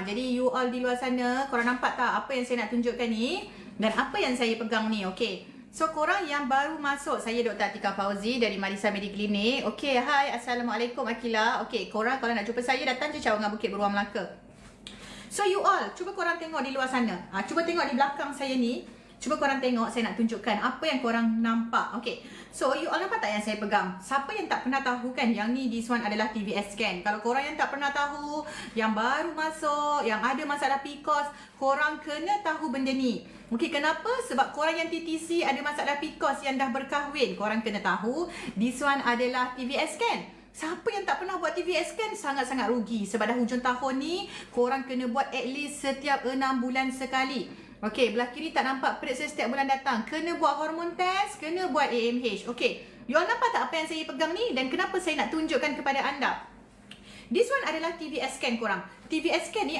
Jadi you all di luar sana, korang nampak tak apa yang saya nak tunjukkan ni dan apa yang saya pegang ni, okey. So korang yang baru masuk, saya Dr. Atika Fauzi dari Marisa Mediclinic. Okey, hai, Assalamualaikum Akila. Okey, korang kalau nak jumpa saya datang je Cawangan Bukit Beruang Melaka. So you all, cuba korang tengok di luar sana. Cuba tengok di belakang saya ni. Cuba korang tengok, saya nak tunjukkan apa yang korang nampak. Okay, so you all nampak tak yang saya pegang? Siapa yang tak pernah tahu kan yang ni, this one adalah TVS scan. Kalau korang yang tak pernah tahu, yang baru masuk, yang ada masalah PCOS, korang kena tahu benda ni. Okay, kenapa? Sebab korang yang TTC ada masalah PCOS yang dah berkahwin, korang kena tahu this one adalah TVS scan. Siapa yang tak pernah buat TVS scan sangat-sangat rugi. Sebab dah hujung tahun ni, korang kena buat at least setiap 6 bulan sekali. Okey, belah kiri tak nampak perut saya setiap bulan datang. Kena buat hormon test, kena buat AMH. Okey, you all nampak tak apa yang saya pegang ni? Dan kenapa saya nak tunjukkan kepada anda? This one adalah TVS scan korang. TVS scan ni